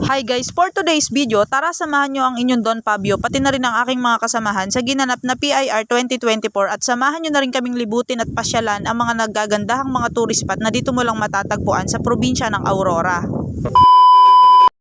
Hi guys, for today's video, tara samahan nyo ang inyong Don Fabio pati na rin ang aking mga kasamahan sa ginanap na PIR 2024 at samahan nyo na rin kaming libutin at pasyalan ang mga naggagandahang mga tourist spot na dito mo lang matatagpuan sa probinsya ng Aurora.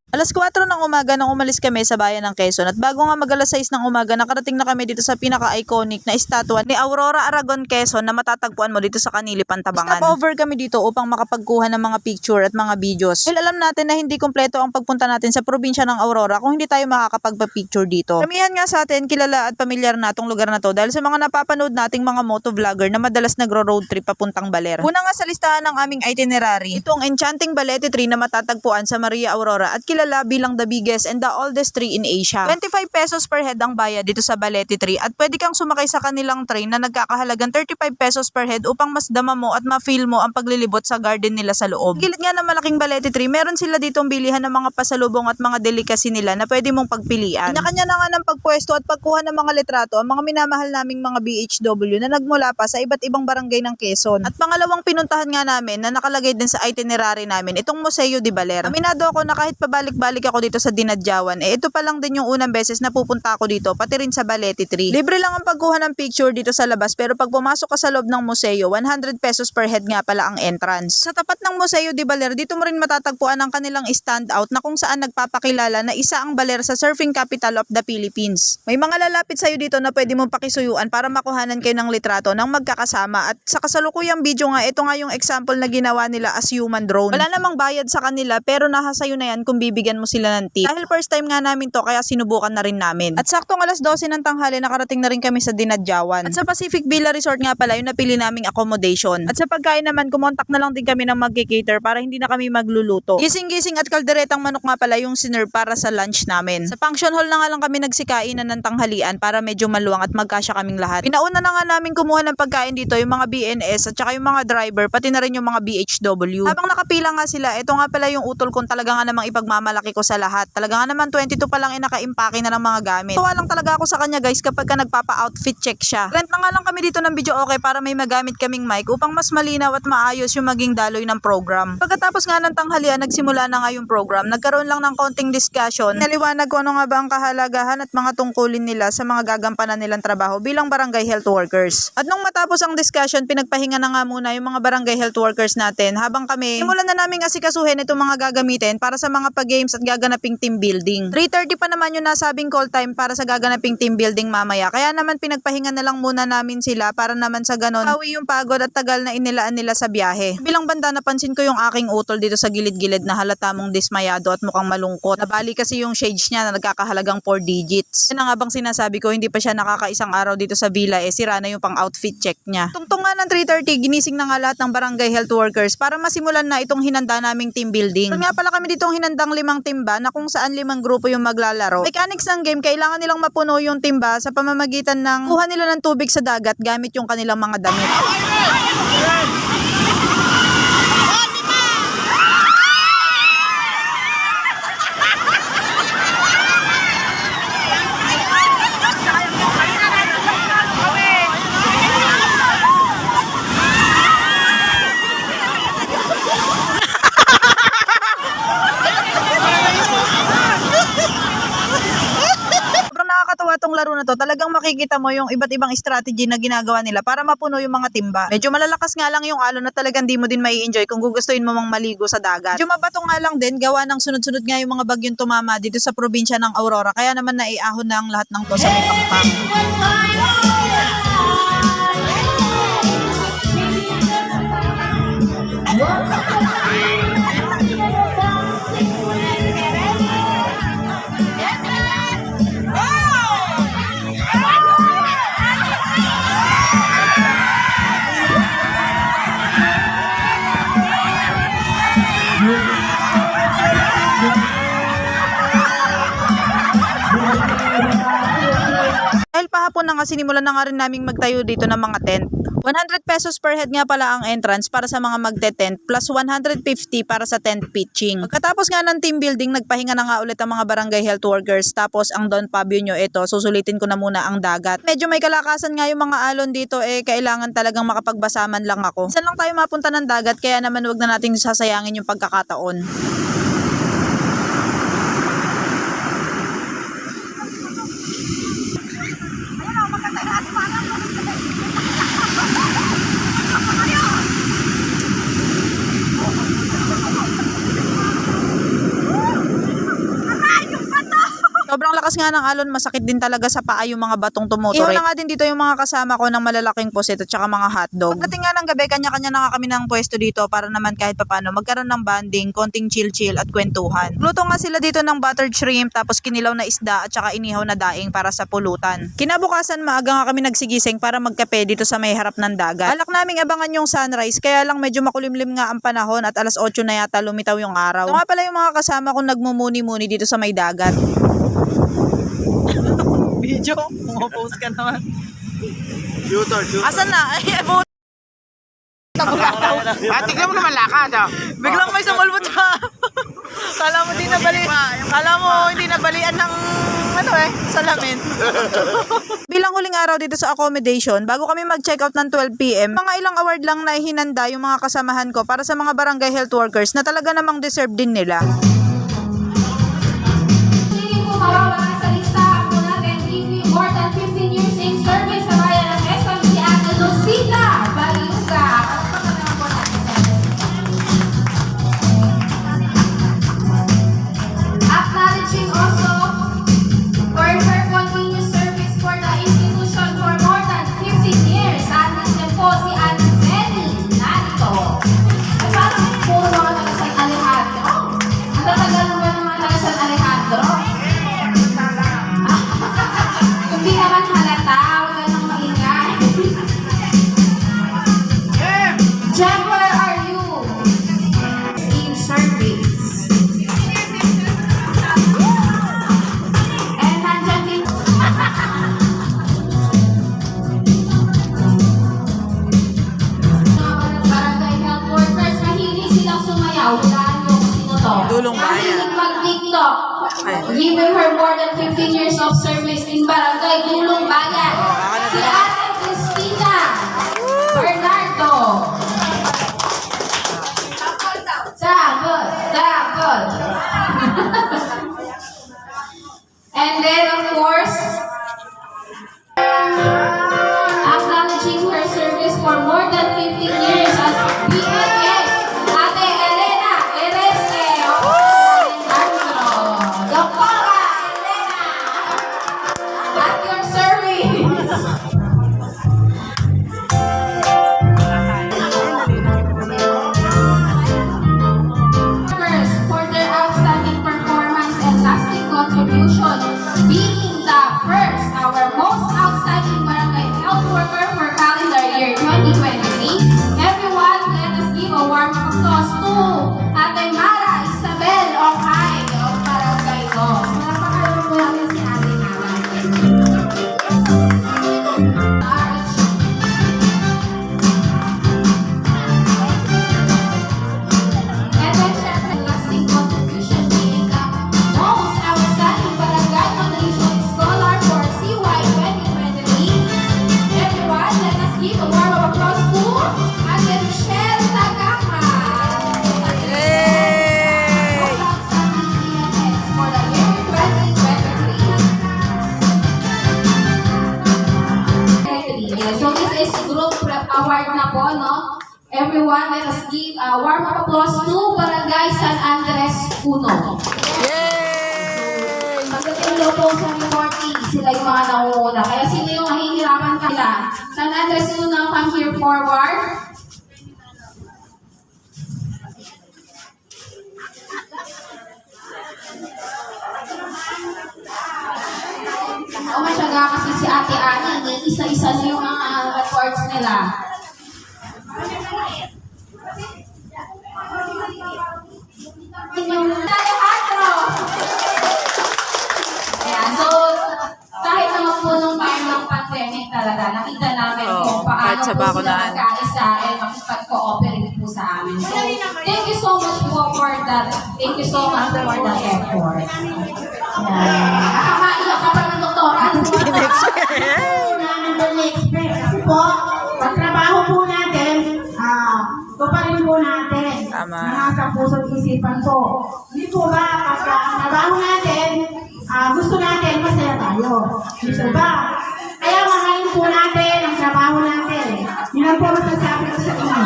Alas 4 ng umaga nang umalis kami sa bayan ng Quezon at bago nga mag alas 6 ng umaga nakarating na kami dito sa pinaka-iconic na estatwa ni Aurora Aragon Quezon na matatagpuan mo dito sa Kanili, Pantabangan. Stopover kami dito upang makapagkuha ng mga picture at mga videos. Dahil alam natin na hindi kumpleto ang pagpunta natin sa probinsya ng Aurora kung hindi tayo makakapagpa-picture dito. Karamihan nga sa atin kilala at pamilyar na itong lugar na to dahil sa mga napapanood nating mga motovlogger na madalas nagro-road trip papuntang Baler. Una nga sa listahan ng aming itinerary, itong Enchanting Balete Tree na matatagpuan sa Maria Aurora at kilala bilang the biggest and the oldest tree in Asia. 25 pesos per head ang bayad dito sa Balete Tree at pwede kang sumakay sa kanilang train na nagkakahalagang 35 pesos per head upang mas dama mo at ma-feel mo ang paglilibot sa garden nila sa loob. Gilid nga ng malaking Balete Tree, meron sila ditong bilihan ng mga pasalubong at mga delicacy nila na pwede mong pagpilian. Kanya-kanya na nga ng pagpwesto at pagkuha ng mga litrato ang mga minamahal naming mga BHW na nagmula pa sa iba't ibang barangay ng Quezon. At pangalawang pinuntahan nga namin na nakalagay din sa itinerary namin itong Museo de Baler. Aminado ako na kahit pabalik-balik ako dito sa Dinadjawan, ito pa lang din yung unang beses na pupunta ako dito, pati rin sa Balete Tree. Libre lang ang pagkuha ng picture dito sa labas pero pag pumasok ka sa loob ng museo, 100 pesos per head nga pala ang entrance. Sa tapat ng Museo de Baler, dito mo rin matatagpuan ang kanilang standout na kung saan nagpapakilala na isa ang Baler sa surfing capital of the Philippines. May mga lalapit sa'yo dito na pwede mong pakisuyuan para makuhanan kayo ng litrato ng magkakasama at sa kasalukuyang video nga, ito nga yung example na ginawa nila as human drone. Wala namang bayad sa kanila pero nasa sayo na yan kung bibigyan mo sila ng tip. Dahil first time nga namin to kaya sinubukan na rin namin. At saktong alas 12 ng tanghali nakarating na rin kami sa Dinadjawan. At sa Pacific Villa Resort nga pala yung napili naming accommodation. At sa pagkain naman kumontak na lang din kami ng mag-cater para hindi na kami magluluto. Gising-gising at kalderetang manok nga pala yung sinerve para sa lunch namin. Sa function hall na nga lang kami nagsikainan ng tanghalian para medyo maluwang at magkasya kaming lahat. Pinauna na nga namin kumuha ng pagkain dito yung mga BNS at saka yung mga driver pati na rin yung mga BHW. Habang nakapila nga sila, ito nga pala yung utol kong talaga nga namang ipagmamalaki ko sa lahat. Talaga nga naman 22 pa lang naka-impake na ng mga gamit. Tuwa lang talaga ako sa kanya guys kapag ka nagpapa-outfit check siya. Rent na nga lang kami dito ng video okay para may magamit kaming mic upang mas malinaw at maayos yung maging daloy ng program. Pagkatapos nga ng tanghalian, nagsimula na nga yung program. Nagkaroon lang ng konting discussion. Naliwanag ko ano nga ba ang kahalagahan at mga tungkulin nila sa mga gagampanan nilang trabaho bilang barangay health workers. At nung matapos ang discussion, pinagpahinga na nga muna yung mga barangay health workers natin habang kami simulan na naming asikasuhin itong mga gagamitin para sa mga pag-games at gaganaping team building. 3:30 pa naman yung nasabing call time para sa gaganaping team building mamaya. Kaya naman pinagpahinga na lang muna namin sila para naman sa ganon bawi yung pagod at tagal na inilaan nila sa biyahe. Bilang banda napansin ko yung aking utol dito sa gilid-gilid na halata mong dismayado at mukhang malungkot. Nabali kasi yung shades niya na nagkakahalagang 4 digits. Yan nga bang sinasabi ko, hindi pa siya nakakaisang araw dito sa villa sira na yung pang outfit check niya. Tungtong nga ng 3:30 ginising na nga lahat ng barangay health workers para masimulan na itong hinanda naming team building. Kaya nga pala kami ditong hinandang 5 timba na kung saan 5 grupo yung maglalaro. Mechanics ng game, kailangan nilang mapuno yung timba sa pamamagitan ng kuha nila ng tubig sa dagat gamit yung kanilang mga damit. Tong laro na to, talagang makikita mo yung iba't ibang strategy na ginagawa nila para mapuno yung mga timba. Medyo malalakas nga lang yung alon na talagang di mo din mai-enjoy kung gugustuhin mo mang maligo sa dagat. Medyo mabato nga lang din, gawa ng sunod-sunod nga yung mga bagyong tumama dito sa probinsya ng Aurora, kaya naman naiahon na ang lahat ng to sa Pangpang. Dahil pahapon na nga sinimulan na nga rin naming magtayo dito ng mga tent. 100 pesos per head nga pala ang entrance para sa mga magte-tent plus 150 para sa tent pitching. Pagkatapos nga ng team building, nagpahinga na nga ulit ang mga barangay health workers. Tapos ang Don Fabio nyo, ito, susulitin ko na muna ang dagat. Medyo may kalakasan nga yung mga alon dito, kailangan talagang makapagbasaman lang ako. Saan lang tayo mapunta ng dagat, kaya naman wag na nating sasayangin yung pagkakataon. Sobrang lakas nga ng alon, masakit din talaga sa paa yung mga batong tumuturik. Ihaw na nga din dito yung mga kasama ko ng malalaking pusit at saka mga hotdog. Pagdating nga ng gabi, kanya-kanya na nga kami ng pwesto dito para naman kahit papano magkaroon ng banding, konting chill-chill at kwentuhan. Luto nga sila dito ng buttered shrimp, tapos kinilaw na isda at saka inihaw na daing para sa pulutan. Kinabukasan, maaga nga kami nagsigising para magkape dito sa may harap ng dagat. Alak naming abangan yung sunrise, kaya lang medyo makulimlim nga ang panahon at alas 8 na yata lumitaw yung araw. Ito nga pala yung mga kasama kong nagmumuni-muni dito sa may dagat. Video, pumapost ka naman. Shooter. Asan na? Ay, Tignan mo naman lakad biglang may sumulbot siya. Kala mo hindi nabalian ng salamin. Bilang huling araw dito sa accommodation, bago kami mag-check out ng 12 PM, mga ilang award lang na ihinanda yung mga kasamahan ko para sa mga barangay health workers na talaga namang deserve din nila. Hindi po mawawala sa listahan po natin, more than 15 years in service sa bayan ng Quezon, si Ate Lucila Baliuga. Acknowledging also for her continuous service for the institution for more than 15 years. Atin din po si Ate Benny Narito. Ay, parang puro mga taga San Alejandro. Ang tatagal naman ng mga taga San Alejandro. Hindi naman halata, huwag ka nang maingay. Jem, where are you? In service. And nandyan din. Mga barangay health workers, mahilig silang sumayaw. Hulaan nyo kung sino to. Dulong bayan. Mahilig mag-tiktok. Given her more than 15 years of service in Barangay Dulong Bayan. Si Ate Cristina Bernardo. Sagod. And then, of course, acknowledging her service for more than 15 years as BNS, Ate Elena Erese. Doktora Elena, at your service. For their outstanding performance and lasting contribution, being the first, our most outstanding barangay health worker for calendar year 2023. Everyone, let us give a warm applause to Ate Mara Isabel Ongay of Barangay Go. Napakalaman po natin si Ate Mara. And then, syempre, lasting contribution being the most outstanding barangay foundation scholar for CY 2023. Everyone, let us give a warm applause to Ate Michelle Tagama. Most outstanding BNS for the year 2023. So this is group prep award na po, no? Everyone, let us give a warm applause to Barangay San Andres Puno. Yay! Pagdating daw po sa reporting, sila yung mga nauuna. Kaya sino yung mahihirapan kanila? San Andres Puno, come here forward. Masyaga kasi si Ate Ani, isa-isa na yung mga reports nila. Yung Alejandro! Ayan, so, kahit naman po nung time ng pandemic talaga, nakita namin kung paano kahit sa po sila bakunahan. magkaisa at makipag-cooperate po sa amin. So, thank you so much po for that. Thank you so much for the effort. Ayan. Nakamaiyak ka pa ng doktora. Kasi po, pagtrabaho po natin, ito pa rin po natin. Tama. Nasa puso't isipan po. Hindi po ba, pag ang trabaho natin, gusto natin, masaya tayo. Gusto ba? Kaya mahalin po natin ang trabaho natin. Yun ang po masasabi ko sa inyo.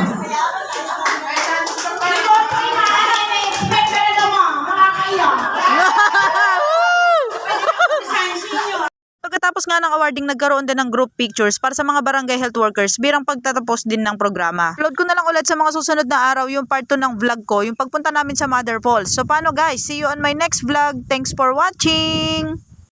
Hindi po po yung maaari na expect ka na naman, makakaiyak. nga ng awarding, nagkaroon din ng group pictures para sa mga barangay health workers birang pagtatapos din ng programa. Upload ko na lang ulit sa mga susunod na araw yung part 2 ng vlog ko, yung pagpunta namin sa Mother Falls. So paano guys? See you on my next vlog. Thanks for watching!